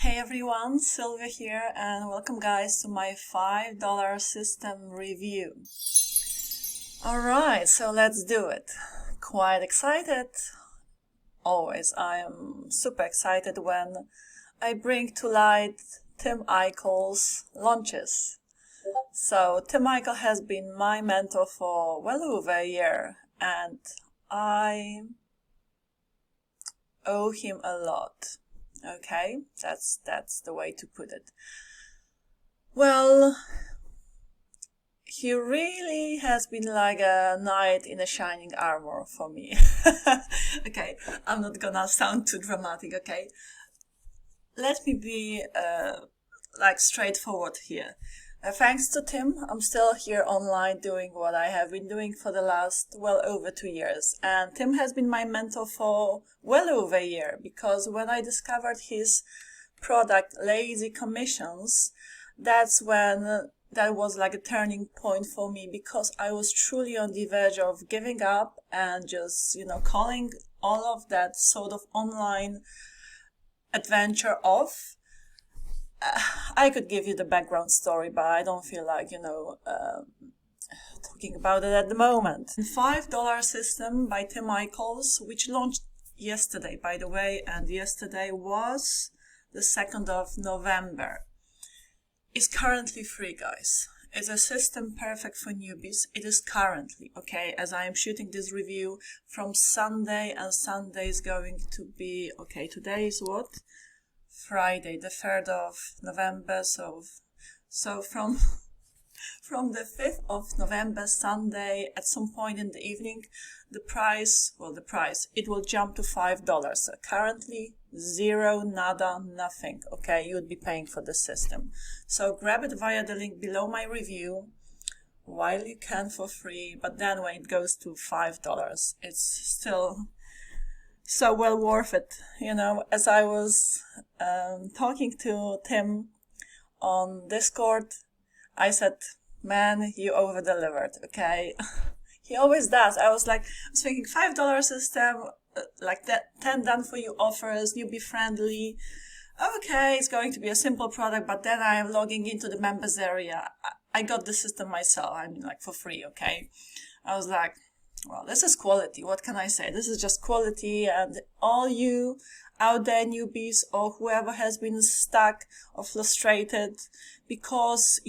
Hey everyone, Sylwia here, and welcome guys to my $5 system review. Alright, so let's do it. Quite excited. Always, I am super excited when I bring to light Tim Eichel's launches. So Tim Eichel has been my mentor for well over a year, and I owe him a lot. Okay, that's the way to put it. Well, he really has been like a knight in a shining armor for me. Okay, I'm not gonna sound too dramatic, okay? Let me be straightforward here. Thanks to Tim, I'm still here online doing what I have been doing for the last well over 2 years. And Tim has been my mentor for well over a year, because when I discovered his product Lazy Commissions, that's when that was like a turning point for me, because I was truly on the verge of giving up and just, calling all of that sort of online adventure off. I could give you the background story, but I don't feel like, talking about it at the moment. $5 system by Tim Eichels, which launched yesterday, by the way, and yesterday was the 2nd of November, is currently free, guys. It's a system perfect for newbies. It is currently, okay, as I am shooting this review from Sunday, and Sunday is going to be, okay, today is what? Friday, the 3rd of November, so from the 5th of November, Sunday, at some point in the evening, the price, it will jump to $5. So currently, zero, nada, nothing, okay, you would be paying for the system. So grab it via the link below my review, while you can for free, but then when it goes to $5, it's still so well worth it. As I was talking to Tim on Discord, I said, man, you over-delivered, okay? He always does. I was thinking $5 system, like that 10 done for you offers, newbie friendly. Okay, it's going to be a simple product, but then I am logging into the members area. I got the system myself, for free, okay? I was like, well, this is quality. What can I say? This is just quality, and all you out there newbies or whoever has been stuck or frustrated, because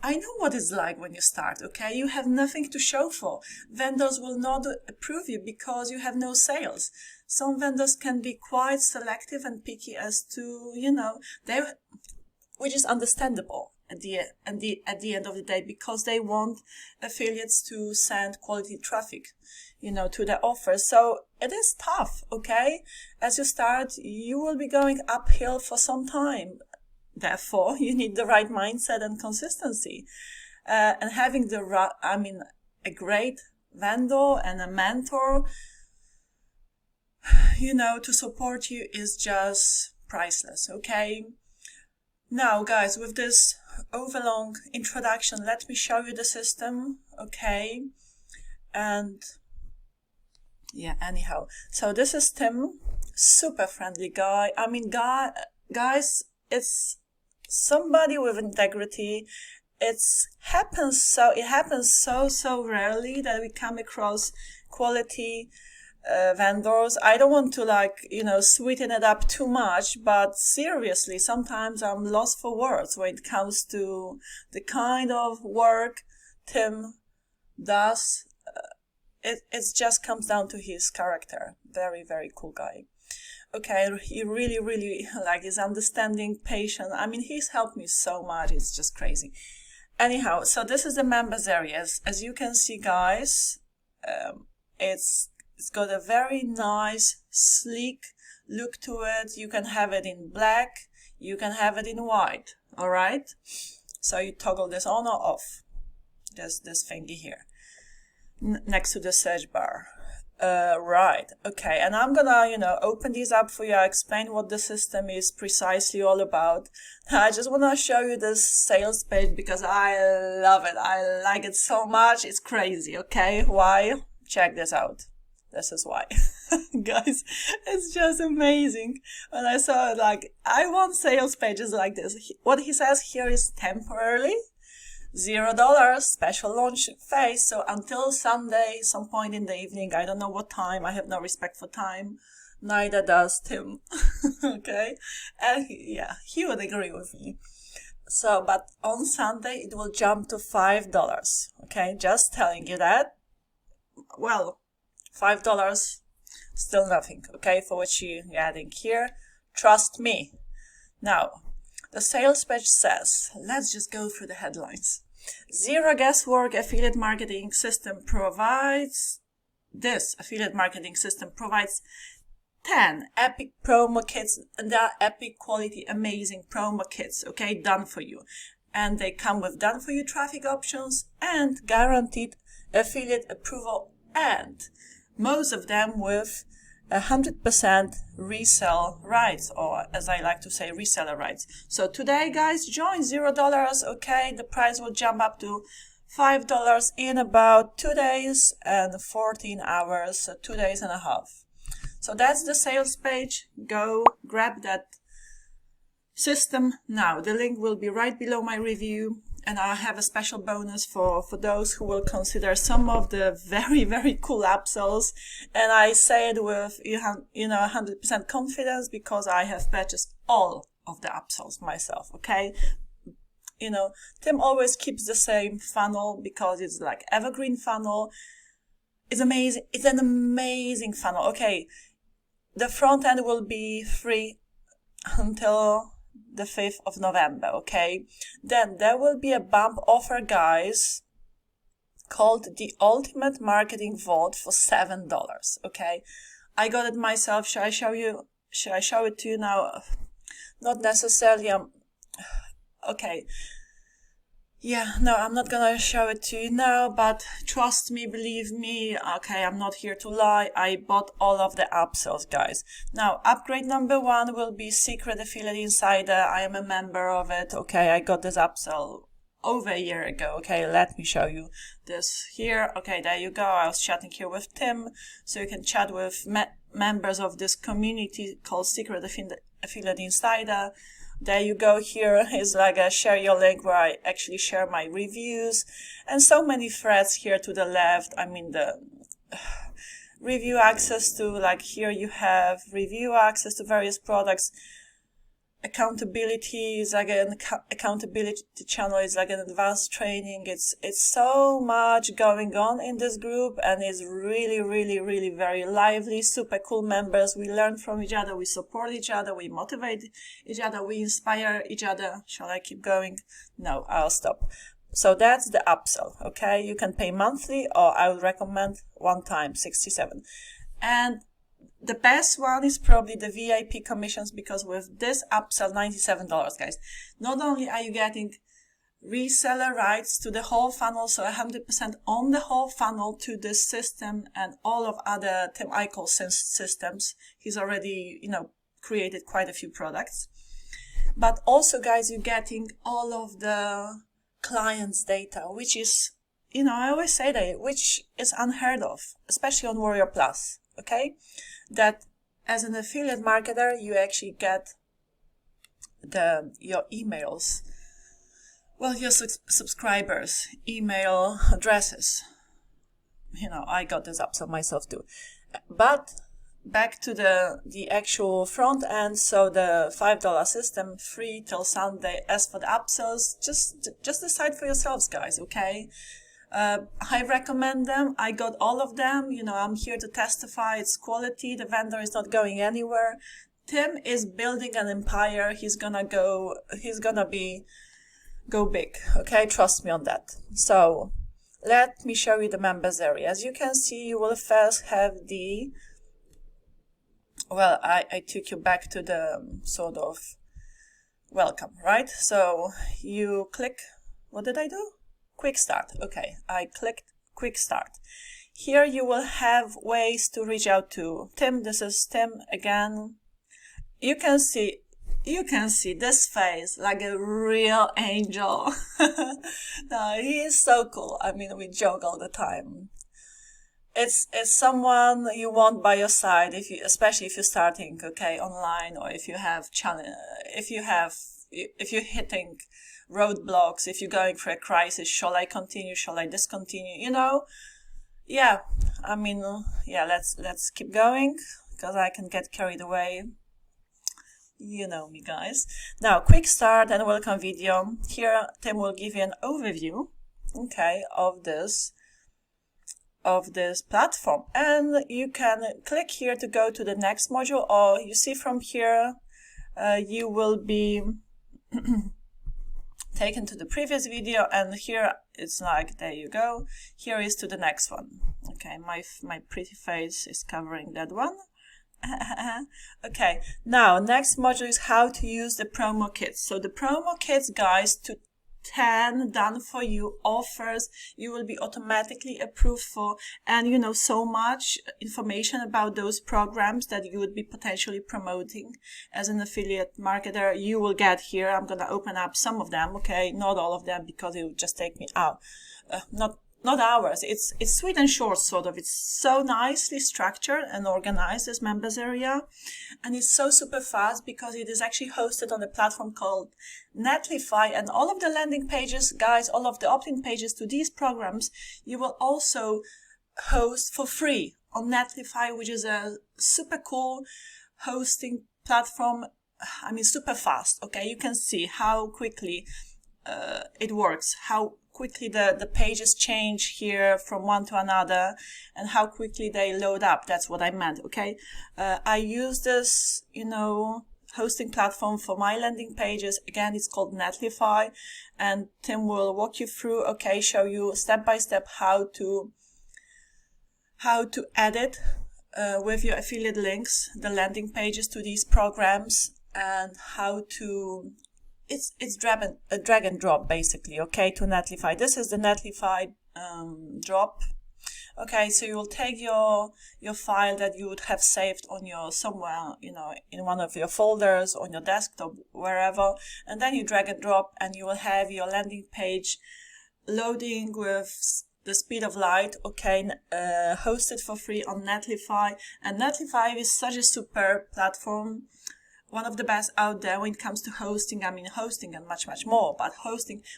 I know what it's like when you start, okay? You have nothing to show for. Vendors will not approve you because you have no sales. Some vendors can be quite selective and picky as to, which is understandable at the end of the day, because they want affiliates to send quality traffic, to their offers. So it is tough, okay? As you start, you will be going uphill for some time. Therefore, you need the right mindset and consistency. And having a great vendor and a mentor, to support you is just priceless, okay? Now, guys, with this overlong introduction, let me show you the system, okay? And yeah, anyhow, so this is Tim, super friendly guy. Guys, it's somebody with integrity. It happens so rarely that we come across quality vendors. I don't want to sweeten it up too much, but seriously, sometimes I'm lost for words when it comes to the kind of work Tim does. It just comes down to his character. Very, very cool guy. Okay, he really is understanding, patient. He's helped me so much. It's just crazy. Anyhow, so this is the members areas. As you can see, guys, it's got a very nice, sleek look to it. You can have it in black. You can have it in white. All right. So you toggle this on or off. There's this thingy here next to the search bar. Right. Okay. And I'm gonna, open these up for you. I'll explain what the system is precisely all about. I just want to show you this sales page because I love it. I like it so much. It's crazy. Okay. Why? Check this out. This is why. Guys, it's just amazing. When I saw it, like, I want sales pages like this. What he says here is temporarily, $0 special launch phase. So until Sunday, some point in the evening, I don't know what time. I have no respect for time. Neither does Tim. Okay. And yeah, he would agree with me. So, but on Sunday, it will jump to $5. Okay. Just telling you that. Well, $5, still nothing. Okay. For what you're adding here. Trust me. Now, the sales page says, let's just go through the headlines. Zero Guesswork affiliate marketing system provides, this affiliate marketing system provides 10 epic promo kits, and they are epic quality, amazing promo kits, okay, done for you. And they come with done for you traffic options and guaranteed affiliate approval, and most of them with 100% resell rights, or as I like to say, reseller rights. So today, guys, join $0. Okay, the price will jump up to $5 in about 2 days and 14 hours, so 2 days and a half. So that's the sales page. Go grab that system now. The link will be right below my review. And I have a special bonus for those who will consider some of the very, very cool upsells. And I say it with, 100% confidence because I have purchased all of the upsells myself, okay? Tim always keeps the same funnel because it's like evergreen funnel. It's amazing. It's an amazing funnel. Okay, the front end will be free until the 5th of November, okay? Then there will be a bump offer, guys, called the Ultimate Marketing Vault for $7, okay? I got it myself. Should I show it to you now? Not necessarily. Okay. Yeah, no, I'm not gonna show it to you now, but trust me, believe me, okay, I'm not here to lie. I bought all of the upsells, guys. Now, upgrade number 1 will be Secret Affiliate Insider. I am a member of it, okay? I got this upsell over a year ago, okay? Let me show you this here. Okay, there you go. I was chatting here with Tim, so you can chat with members of this community called Secret Affiliate Insider. There you go. Here is like a share your link where I actually share my reviews, and so many threads here to the left. I mean, the review access to, like, here you have review access to various products. Accountability is like an accountability channel, is like an advanced training. It's so much going on in this group, and it's really, really, really very lively, super cool members. We learn from each other, we support each other, we motivate each other, we inspire each other. Shall I keep going? No, I'll stop. So that's the upsell, okay? You can pay monthly, or I would recommend one time, $67. And the best one is probably the VIP commissions, because with this upsell, $97, guys, not only are you getting reseller rights to the whole funnel, so 100% on the whole funnel to this system and all of other Tim Eichel's systems. He's already, created quite a few products. But also, guys, you're getting all of the clients' data, which is, I always say that, which is unheard of, especially on Warrior Plus, okay? That as an affiliate marketer, you actually get your emails, well, your subscribers' email addresses. I got this upsell myself too. But back to the actual front end, so the $5 system, free till Sunday. As for the upsells, just decide for yourselves, guys, okay? I recommend them. I got all of them. I'm here to testify. It's quality. The vendor is not going anywhere. Tim is building an empire. He's gonna go big. Okay, trust me on that. So let me show you the members area. As you can see, you will first have I took you back to the sort of welcome, right? So you click, what did I do? Quick start. Okay, I clicked quick start. Here you will have ways to reach out to Tim. This is Tim again. You can see this face like a real angel. No, he is so cool. I mean, we joke all the time. it's someone you want by your side, if you, especially if you're starting, okay, online, or if you have challenge, if you're hitting roadblocks, if you're going for a crisis, shall I continue, shall I discontinue, you know? Yeah, I mean, yeah, let's keep going, because I can get carried away. You know me, guys. Now, quick start and welcome video. Here, Tim will give you an overview, okay, of this platform, and you can click here to go to the next module, or you see from here, you will be taken to the previous video, and here it's like, there you go, here is to the next one. Okay, my pretty face is covering that one. Okay, now next module is how to use the promo kits. So the promo kits, guys, to 10 done for you offers you will be automatically approved for, and you know, so much information about those programs that you would be potentially promoting as an affiliate marketer you will get here. I'm gonna open up some of them, okay, not all of them, because it would just take me out, not hours. It's sweet and short, sort of. It's so nicely structured and organized, this members area, and it's so super fast because it is actually hosted on a platform called Netlify, and all of the landing pages, guys, all of the opt-in pages to these programs, you will also host for free on Netlify, which is a super cool hosting platform. I mean, super fast. Okay, you can see how quickly it works, how quickly the pages change here from one to another, and how quickly they load up. That's what I meant, okay? I use this, you know, hosting platform for my landing pages. Again, it's called Netlify, and Tim will walk you through, okay, show you step by step how to edit with your affiliate links the landing pages to these programs, and how to it's drag and drop, basically, okay, to Netlify. This is the Netlify drop. Okay, so you will take your file that you would have saved on your somewhere, you know, in one of your folders, on your desktop, wherever, and then you drag and drop, and you will have your landing page loading with the speed of light, okay, hosted for free on Netlify. And Netlify is such a super platform, one of the best out there when it comes to hosting. I mean, hosting and much more, but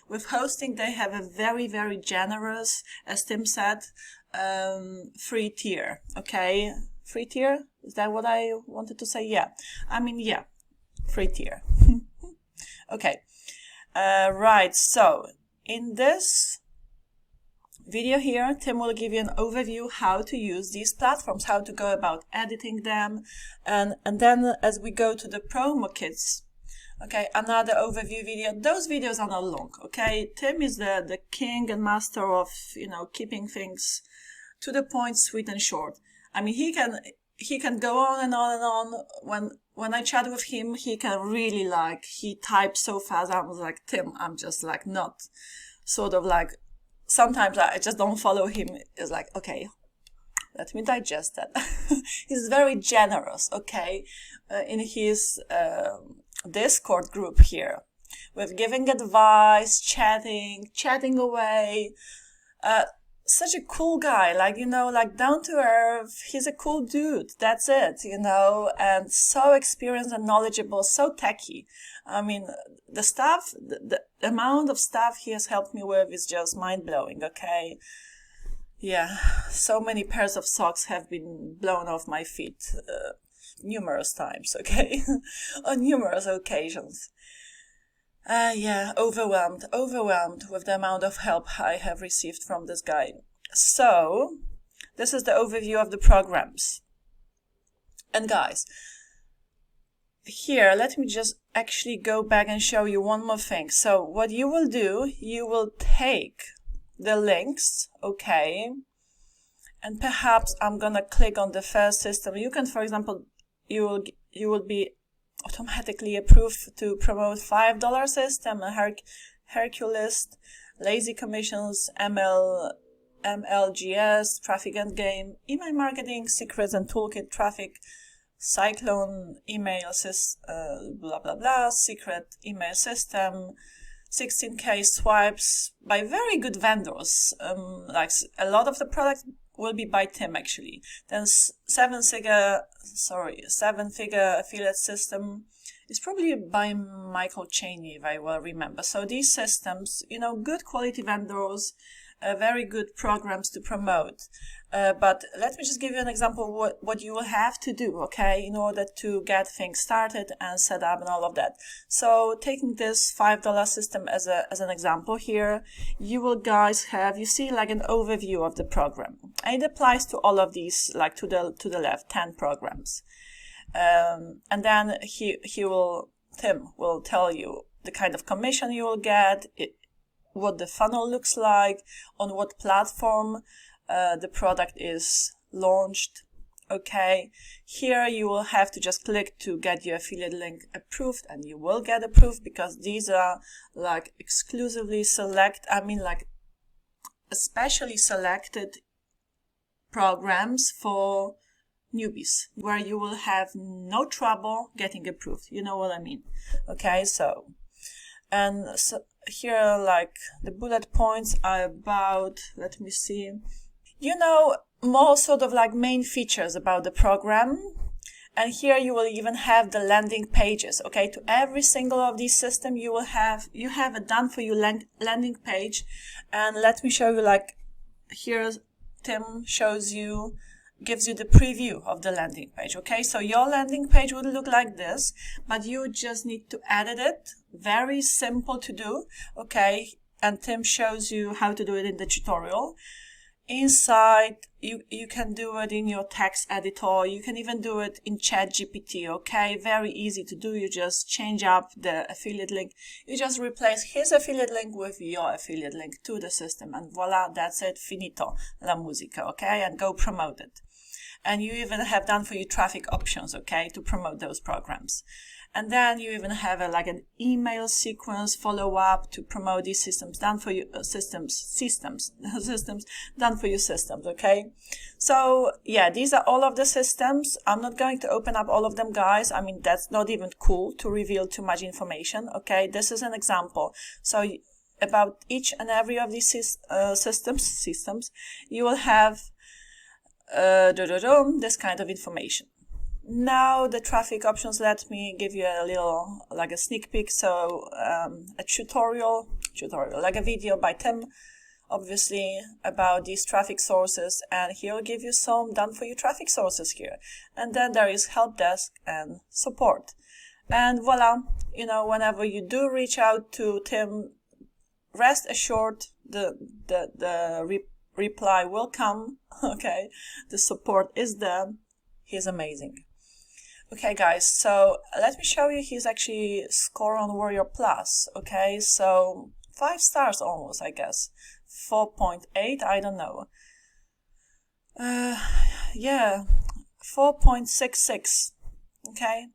with hosting they have a very, very generous, as Tim said, free tier. Okay, free tier, is that what I wanted to say? Yeah, I mean, yeah, free tier. Okay, right, so in this video here, Tim will give you an overview how to use these platforms, how to go about editing them, and then as we go to the promo kits, okay, another overview video. Those videos are not long, okay? Tim is the king and master of, you know, keeping things to the point, sweet and short. I mean, he can go on and on and on. When I chat with him, he can really, like, he types so fast. I was like, Tim, I'm just like not sort of like, sometimes I just don't follow him. It's like, okay, let me digest that. He's very generous, okay, in his Discord group here, with giving advice, chatting away. Such a cool guy, like, you know, like down to earth. He's a cool dude. That's it, you know, and so experienced and knowledgeable, so techy. I mean, the stuff, the amount of stuff he has helped me with is just mind-blowing, okay? Yeah, so many pairs of socks have been blown off my feet numerous times, okay? On numerous occasions. Yeah, overwhelmed with the amount of help I have received from this guy. So, this is the overview of the programs. And guys, here, let me just actually go back and show you one more thing. So, what you will do, you will take the links, okay, and perhaps I'm gonna click on the first system. You can, for example, you will be automatically approved to promote $5 system, a Hercules, lazy commissions, MLGS, traffic and game, email marketing, secrets and toolkit, traffic, Cyclone email blah blah blah, secret email system, 16K swipes by very good vendors. Like a lot of the products will be by Tim actually. Then seven-figure affiliate system is probably by Michael Cheney, if I well remember. So these systems, you know, good quality vendors, very good programs to promote. But let me just give you an example of what you will have to do, okay, in order to get things started and set up and all of that. So taking this $5 system as an example here, you will guys have, you see like an overview of the program. And it applies to all of these, like to the left, 10 programs. And then Tim will tell you the kind of commission you will get, what the funnel looks like, on what platform the product is launched. Okay, here you will have to just click to get your affiliate link approved, and you will get approved because these are like exclusively especially selected programs for newbies, where you will have no trouble getting approved. You know what I mean? Okay, so here, like, the bullet points are about, let me see, you know, more sort of like main features about the program. And here you will even have the landing pages. Okay, to every single of these systems you have a done for you landing page. And let me show you, like, here Tim gives you the preview of the landing page. Okay, so your landing page would look like this, but you just need to edit it. Very simple to do. Okay, and Tim shows you how to do it in the tutorial. Inside, you can do it in your text editor. You can even do it in ChatGPT. Okay, very easy to do. You just change up the affiliate link. You just replace his affiliate link with your affiliate link to the system, and voila, that's it. Finito la musica. Okay, and go promote it. And you even have done for you traffic options, okay, to promote those programs. And then you even have like an email sequence follow-up to promote these systems done for you, systems done for you systems, okay? So yeah, these are all of the systems. I'm not going to open up all of them, guys. I mean, that's not even cool to reveal too much information, okay? This is an example. So about each and every of these systems, you will have this kind of information. Now the traffic options, let me give you a little, like a sneak peek. So a tutorial, like a video by Tim, obviously, about these traffic sources, and he'll give you some done for you traffic sources here. And then there is help desk and support. And voila, you know, whenever you do reach out to Tim, rest assured the reply will come. Okay, the support is there. He's amazing. Okay, guys, so let me show you his actually score on Warrior Plus. Okay, so 5 stars almost, I guess. 4.8, I don't know. Yeah, 4.66. Okay,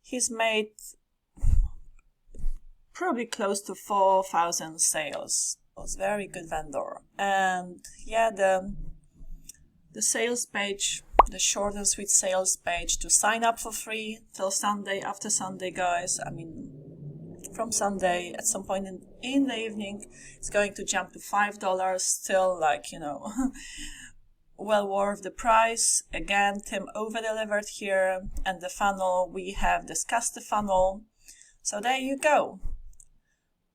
he's made probably close to 4,000 sales. It's a very good vendor. And yeah, the sales page, the short and sweet sales page to sign up for free till Sunday, after Sunday, guys. I mean, from Sunday at some point in the evening, it's going to jump to $5. Still, like, you know, well worth the price. Again, Tim over-delivered here. And the funnel, we have discussed the funnel. So there you go.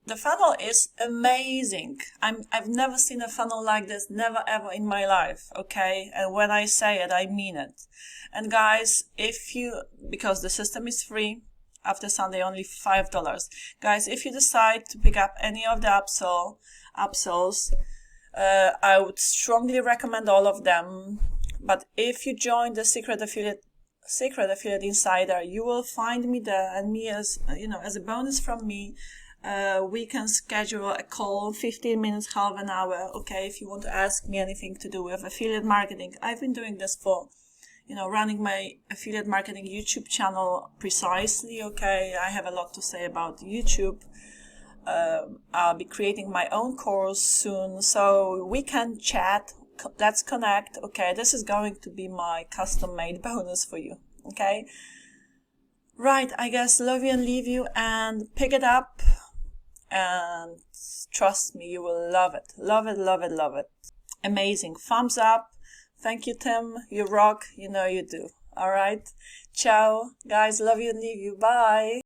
The funnel is amazing. I've never seen a funnel like this, never ever in my life, okay? And when I say it, I mean it. And guys, because the system is free, after Sunday only $5. Guys, if you decide to pick up any of the upsells, I would strongly recommend all of them. But if you join the Secret Affiliate Insider, you will find me there, and me as, you know, as a bonus from me, we can schedule a call, 15 minutes, half an hour, okay, if you want to ask me anything to do with affiliate marketing. I've been doing this for, you know, running my affiliate marketing YouTube channel precisely, okay. I have a lot to say about YouTube. I'll be creating my own course soon, so we can chat, let's connect, okay. This is going to be my custom-made bonus for you, okay. Right, I guess love you and leave you, and pick it up. And trust me, you will love it. Love it, love it, love it. Amazing. Thumbs up, Thank you, Tim. You rock. You know you do. All right. Ciao. Guys, love you and leave you. Bye.